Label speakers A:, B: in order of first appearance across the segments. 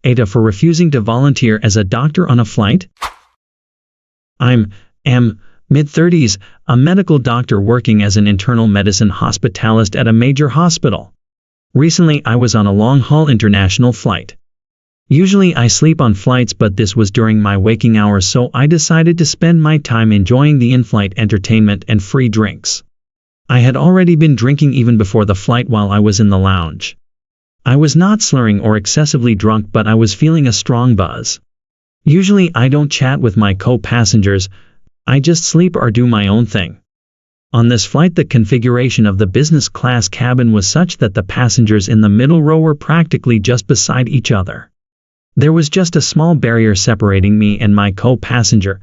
A: AITA for refusing to volunteer as a doctor on a flight? I'm mid-30s, a medical doctor working as an internal medicine hospitalist at a major hospital. Recently I was on a long-haul international flight. Usually I sleep on flights, but this was during my waking hours, so I decided to spend my time enjoying the in-flight entertainment and free drinks. I had already been drinking even before the flight while I was in the lounge. I was not slurring or excessively drunk, but I was feeling a strong buzz. Usually I don't chat with my co-passengers, I just sleep or do my own thing. On this flight the configuration of the business class cabin was such that the passengers in the middle row were practically just beside each other. There was just a small barrier separating me and my co-passenger,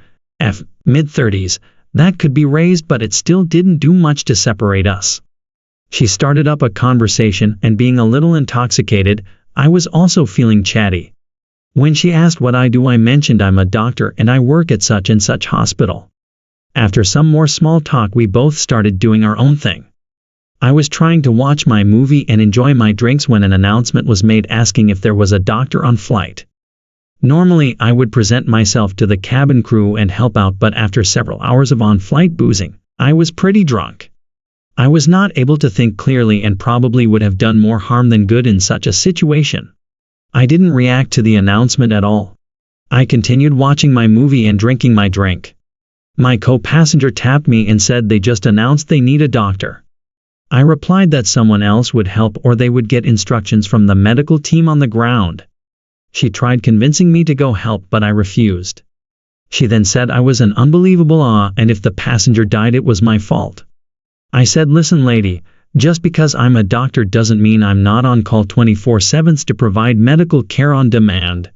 A: mid-30s, that could be raised, but it still didn't do much to separate us. She started up a conversation, and being a little intoxicated, I was also feeling chatty. When she asked what I do, I mentioned I'm a doctor and I work at such and such hospital. After some more small talk we both started doing our own thing. I was trying to watch my movie and enjoy my drinks when an announcement was made asking if there was a doctor on flight. Normally I would present myself to the cabin crew and help out, but after several hours of on-flight boozing, I was pretty drunk. I was not able to think clearly and probably would have done more harm than good in such a situation. I didn't react to the announcement at all. I continued watching my movie and drinking my drink. My co-passenger tapped me and said they just announced they need a doctor. I replied that someone else would help or they would get instructions from the medical team on the ground. She tried convincing me to go help, but I refused. She then said I was an unbelievable and if the passenger died it was my fault. I said, listen lady, just because I'm a doctor doesn't mean I'm not on call 24/7 to provide medical care on demand.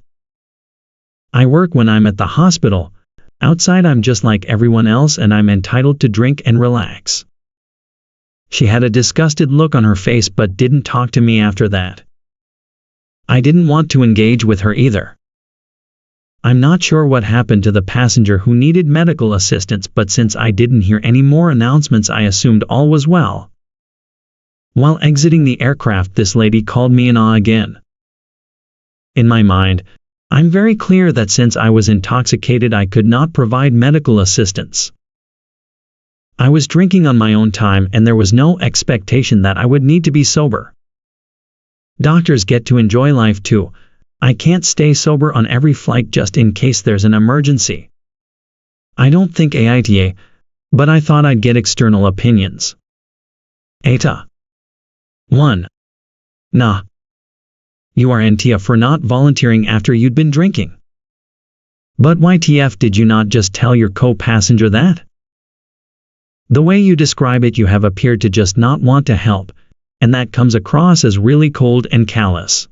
A: I work when I'm at the hospital. Outside I'm just like everyone else and I'm entitled to drink and relax. She had a disgusted look on her face but didn't talk to me after that. I didn't want to engage with her either. I'm not sure what happened to the passenger who needed medical assistance, but since I didn't hear any more announcements I assumed all was well. While exiting the aircraft this lady called me an again. In my mind, I'm very clear that since I was intoxicated I could not provide medical assistance. I was drinking on my own time and there was no expectation that I would need to be sober. Doctors get to enjoy life too. I can't stay sober on every flight just in case there's an emergency. I don't think AITA, but I thought I'd get external opinions. AITA. 1. Nah. You are NTA for not volunteering after you'd been drinking. But YTF, did you not just tell your co-passenger that? The way you describe it, you have appeared to just not want to help, and that comes across as really cold and callous.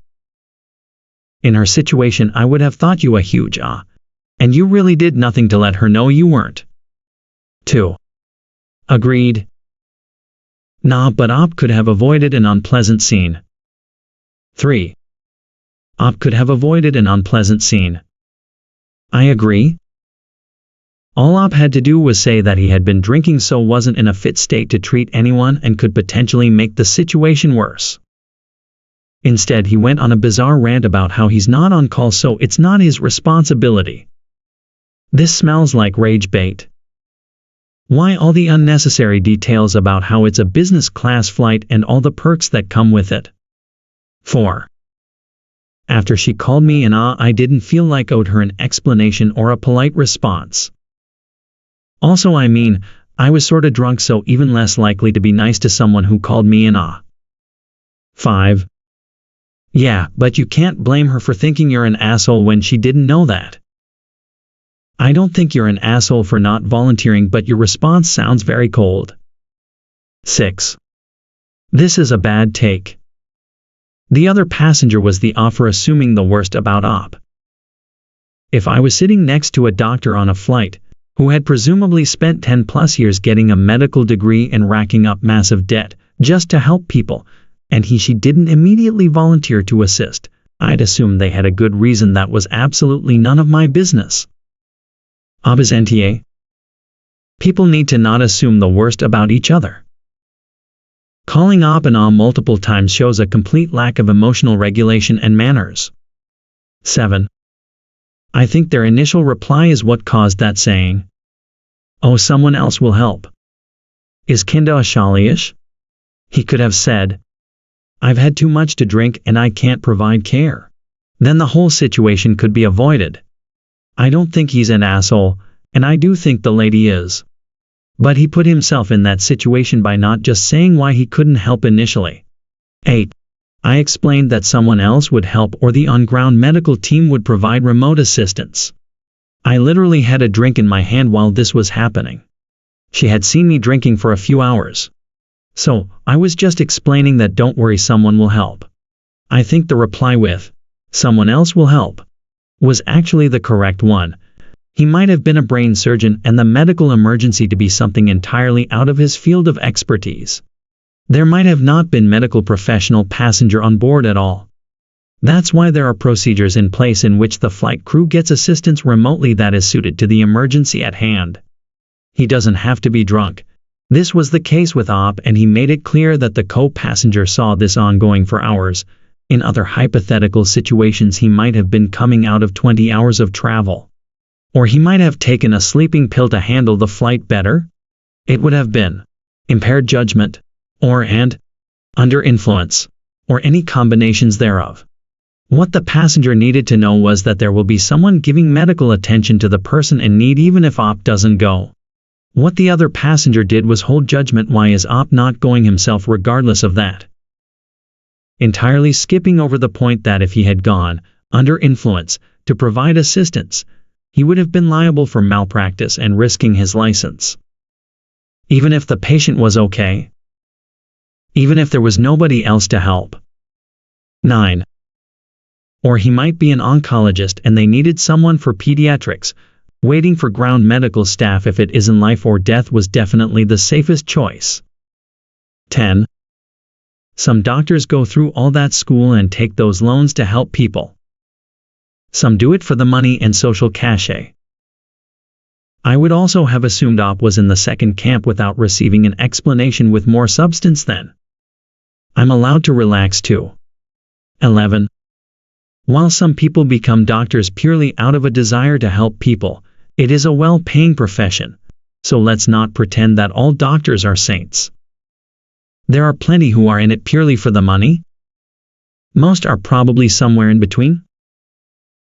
A: In her situation I would have thought you a huge and you really did nothing to let her know you weren't. 2. Agreed. Nah, but Op could have avoided an unpleasant scene. 3. Op could have avoided an unpleasant scene. I agree. All Op had to do was say that he had been drinking, so wasn't in a fit state to treat anyone and could potentially make the situation worse. Instead he went on a bizarre rant about how he's not on call so it's not his responsibility. This smells like rage bait. Why all the unnecessary details about how it's a business class flight and all the perks that come with it? 4. After she called me an I didn't feel like owed her an explanation or a polite response. Also, I mean, I was sorta drunk, so even less likely to be nice to someone who called me an 5. Yeah, but you can't blame her for thinking you're an asshole when she didn't know that. I don't think you're an asshole for not volunteering, but your response sounds very cold. 6. This is a bad take. The other passenger was the for assuming the worst about Op. If I was sitting next to a doctor on a flight, who had presumably spent 10+ years getting a medical degree and racking up massive debt just to help people, and she didn't immediately volunteer to assist, I'd assume they had a good reason that was absolutely none of my business. Op is NTA. People need to not assume the worst about each other. Calling Op an multiple times shows a complete lack of emotional regulation and manners. 7. I think their initial reply is what caused that saying. Oh, someone else will help. Is kinda a He could have said, I've had too much to drink and I can't provide care. Then the whole situation could be avoided. I don't think he's an asshole, and I do think the lady is. But he put himself in that situation by not just saying why he couldn't help initially. 8. I explained that someone else would help or the on-ground medical team would provide remote assistance. I literally had a drink in my hand while this was happening. She had seen me drinking for a few hours. So, I was just explaining that don't worry, someone will help. I think the reply with, someone else will help, was actually the correct one. He might have been a brain surgeon and the medical emergency to be something entirely out of his field of expertise. There might have not been medical professional passenger on board at all. That's why there are procedures in place in which the flight crew gets assistance remotely that is suited to the emergency at hand. He doesn't have to be drunk. This was the case with Op, and he made it clear that the co-passenger saw this ongoing for hours. In other hypothetical situations he might have been coming out of 20 hours of travel. Or he might have taken a sleeping pill to handle the flight better. It would have been impaired judgment, or under influence, or any combinations thereof. What the passenger needed to know was that there will be someone giving medical attention to the person in need even if Op doesn't go. What the other passenger did was hold judgment. Why is Op not going himself regardless of that? Entirely skipping over the point that if he had gone, under influence, to provide assistance, he would have been liable for malpractice and risking his license. Even if the patient was okay? Even if there was nobody else to help? 9. Or he might be an oncologist and they needed someone for pediatrics. Waiting for ground medical staff if it isn't life or death was definitely the safest choice. 10. Some doctors go through all that school and take those loans to help people. Some do it for the money and social cachet. I would also have assumed Op was in the second camp without receiving an explanation with more substance then. I'm allowed to relax too. 11. While some people become doctors purely out of a desire to help people, it is a well-paying profession, so let's not pretend that all doctors are saints. There are plenty who are in it purely for the money. Most are probably somewhere in between.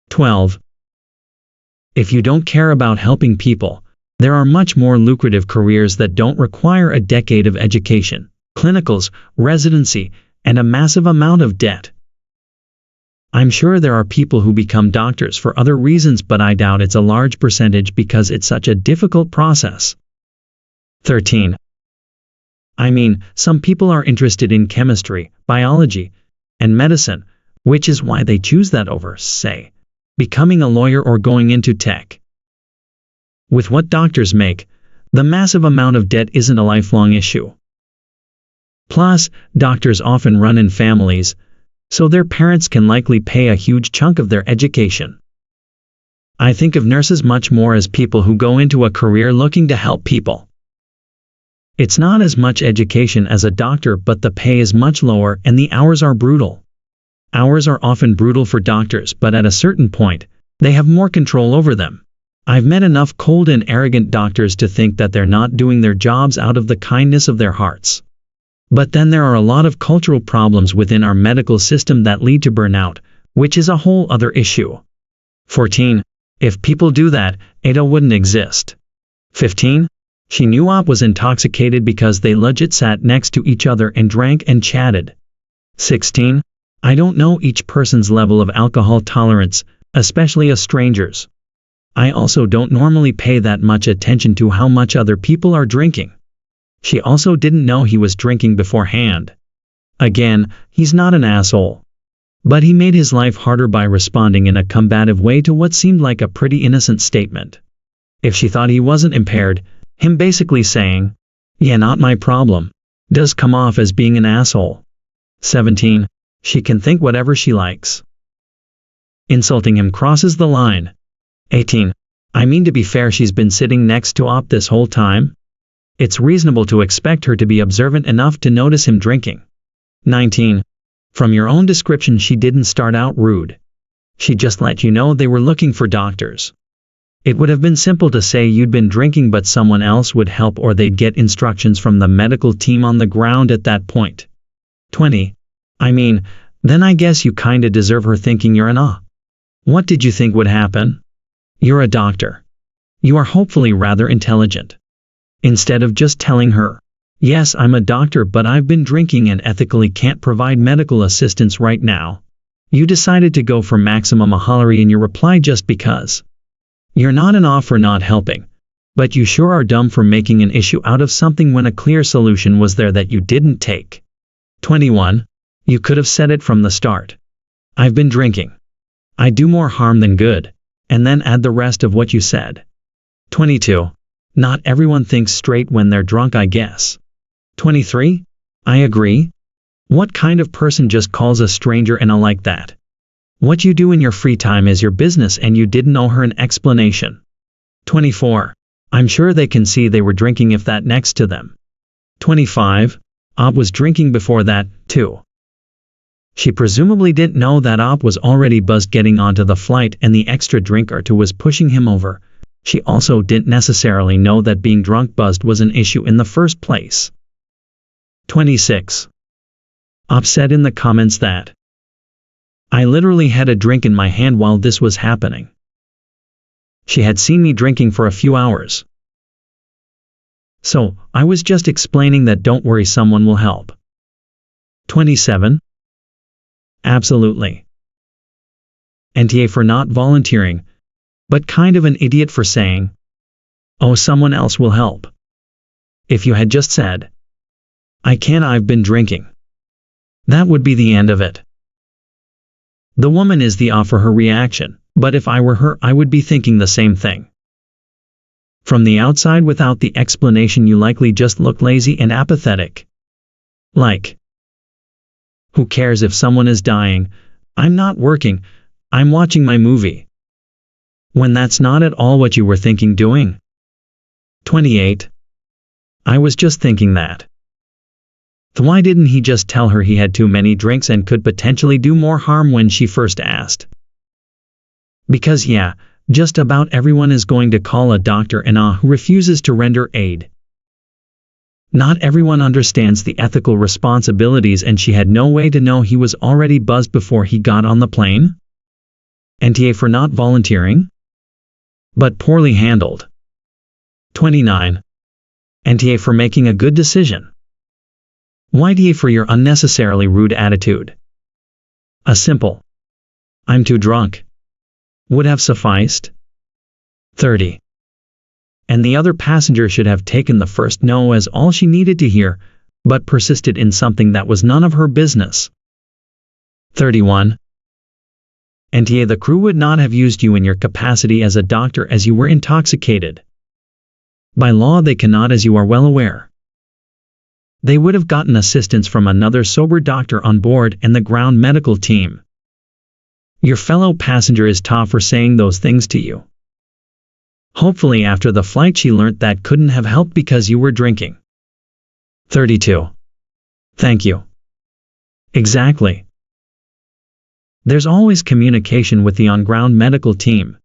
A: 12. If you don't care about helping people, there are much more lucrative careers that don't require a decade of education, clinicals, residency, and a massive amount of debt. I'm sure there are people who become doctors for other reasons, but I doubt it's a large percentage because it's such a difficult process. 13. I mean, some people are interested in chemistry, biology, and medicine, which is why they choose that over, say, becoming a lawyer or going into tech. With what doctors make, the massive amount of debt isn't a lifelong issue. Plus, doctors often run in families, so their parents can likely pay a huge chunk of their education. I think of nurses much more as people who go into a career looking to help people. It's not as much education as a doctor, but the pay is much lower and the hours are brutal. Hours are often brutal for doctors, but at a certain point, they have more control over them. I've met enough cold and arrogant doctors to think that they're not doing their jobs out of the kindness of their hearts. But then there are a lot of cultural problems within our medical system that lead to burnout, which is a whole other issue. 14. If people do that, AITA wouldn't exist. 15. She knew Op was intoxicated because they legit sat next to each other and drank and chatted. 16. I don't know each person's level of alcohol tolerance, especially a stranger's. I also don't normally pay that much attention to how much other people are drinking. She also didn't know he was drinking beforehand. Again, he's not an asshole. But he made his life harder by responding in a combative way to what seemed like a pretty innocent statement. If she thought he wasn't impaired, him basically saying, "Yeah, not my problem," does come off as being an asshole. 17. She can think whatever she likes. Insulting him crosses the line. 18. I mean, to be fair, she's been sitting next to Op this whole time. It's reasonable to expect her to be observant enough to notice him drinking. 19. From your own description, she didn't start out rude. She just let you know they were looking for doctors. It would have been simple to say you'd been drinking but someone else would help, or they'd get instructions from the medical team on the ground at that point. 20. Then I guess you kinda deserve her thinking you're an What did you think would happen? You're a doctor. You are hopefully rather intelligent. Instead of just telling her, yes, I'm a doctor but I've been drinking and ethically can't provide medical assistance right now, you decided to go for maximum ahalery in your reply just because. You're not an for not helping, but you sure are dumb for making an issue out of something when a clear solution was there that you didn't take. 21. You could have said it from the start. I've been drinking. I do more harm than good, and then add the rest of what you said. 22. Not everyone thinks straight when they're drunk, I guess. 23. I agree. What kind of person just calls a stranger an like that? What you do in your free time is your business and you didn't owe her an explanation. 24. I'm sure they can see they were drinking if that next to them. 25. Ob was drinking before that, too. She presumably didn't know that Ob was already buzzed getting onto the flight and the extra drink or two was pushing him over. She also didn't necessarily know that being drunk buzzed was an issue in the first place. 26. Ob said in the comments that I literally had a drink in my hand while this was happening. She had seen me drinking for a few hours. So, I was just explaining that don't worry, someone will help. 27. Absolutely. NTA for not volunteering, but kind of an idiot for saying, oh, someone else will help. If you had just said, I can't, I've been drinking. That would be the end of it. The woman is the for her reaction, but if I were her I would be thinking the same thing. From the outside without the explanation you likely just look lazy and apathetic. Like, who cares if someone is dying? I'm not working, I'm watching my movie. When that's not at all what you were thinking doing. 28. I was just thinking that. Why didn't he just tell her he had too many drinks and could potentially do more harm when she first asked? Because yeah, just about everyone is going to call a doctor an who refuses to render aid. Not everyone understands the ethical responsibilities, and she had no way to know he was already buzzed before he got on the plane? NTA for not volunteering? But poorly handled. 29. NTA for making a good decision. YDA for your unnecessarily rude attitude. A simple, I'm too drunk, would have sufficed. 30. And the other passenger should have taken the first no as all she needed to hear, but persisted in something that was none of her business. 31. NTA the crew would not have used you in your capacity as a doctor as you were intoxicated. By law they cannot, as you are well aware. They would have gotten assistance from another sober doctor on board and the ground medical team. Your fellow passenger is tough for saying those things to you. Hopefully after the flight she learnt that couldn't have helped because you were drinking. 32. Thank you. Exactly. There's always communication with the on-ground medical team.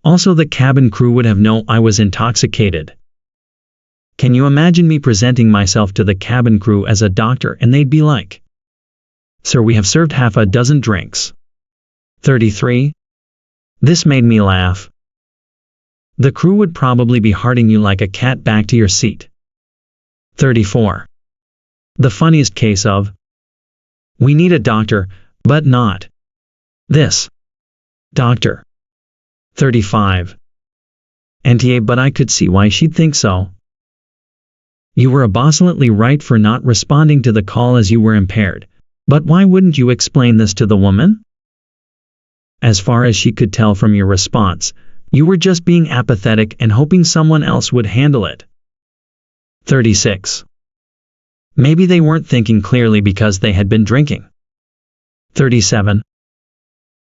A: Also the cabin crew would have known I was intoxicated. Can you imagine me presenting myself to the cabin crew as a doctor and they'd be like, sir, we have served half a dozen drinks. 33. This made me laugh. The crew would probably be hearting you like a cat back to your seat. 34. The funniest case of, we need a doctor, but not this doctor. 35. NTA but I could see why she'd think so. You were absolutely right for not responding to the call as you were impaired, but why wouldn't you explain this to the woman? As far as she could tell from your response, you were just being apathetic and hoping someone else would handle it. 36. Maybe they weren't thinking clearly because they had been drinking. 37.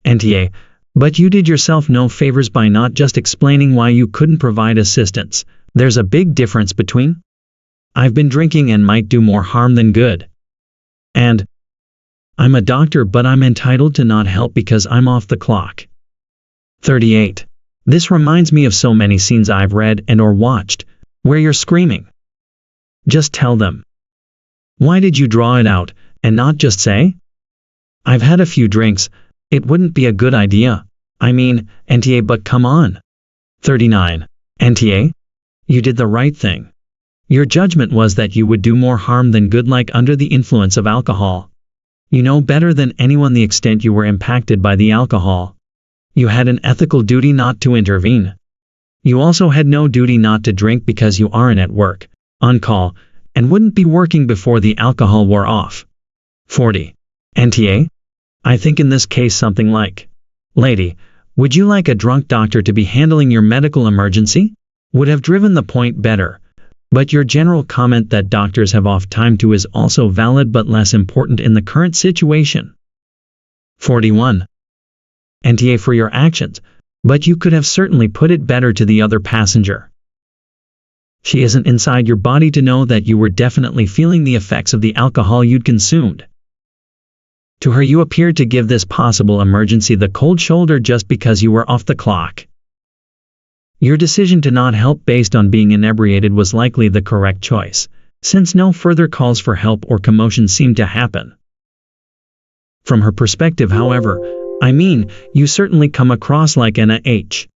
A: NTA, but you did yourself no favors by not just explaining why you couldn't provide assistance. There's a big difference between I've been drinking and might do more harm than good, and I'm a doctor, but I'm entitled to not help because I'm off the clock. 38. This reminds me of so many scenes I've read and or watched, where you're screaming. Just tell them. Why did you draw it out, and not just say, I've had a few drinks, it wouldn't be a good idea. I mean, NTA, but come on. 39. NTA? You did the right thing. Your judgment was that you would do more harm than good, like under the influence of alcohol. You know better than anyone the extent you were impacted by the alcohol. You had an ethical duty not to intervene. You also had no duty not to drink because you aren't at work, on call, and wouldn't be working before the alcohol wore off. 40. NTA? I think in this case something like, Lady, would you like a drunk doctor to be handling your medical emergency? Would have driven the point better. But your general comment that doctors have off time too is also valid but less important in the current situation. 41. NTA for your actions, but you could have certainly put it better to the other passenger. She isn't inside your body to know that you were definitely feeling the effects of the alcohol you'd consumed. To her you appeared to give this possible emergency the cold shoulder just because you were off the clock. Your decision to not help based on being inebriated was likely the correct choice, since no further calls for help or commotion seemed to happen. From her perspective, however, you certainly come across like an AH.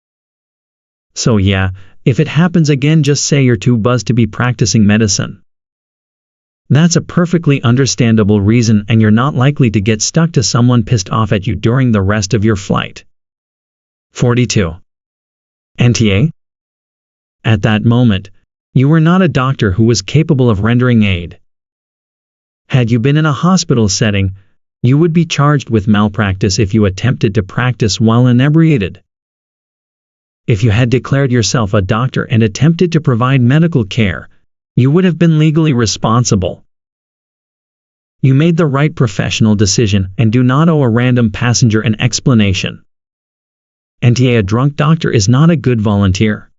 A: So yeah, if it happens again, just say you're too buzzed to be practicing medicine. That's a perfectly understandable reason, and you're not likely to get stuck to someone pissed off at you during the rest of your flight. 42. NTA? At that moment, you were not a doctor who was capable of rendering aid. Had you been in a hospital setting, you would be charged with malpractice if you attempted to practice while inebriated. If you had declared yourself a doctor and attempted to provide medical care, you would have been legally responsible. You made the right professional decision and do not owe a random passenger an explanation. NTA, a drunk doctor is not a good volunteer.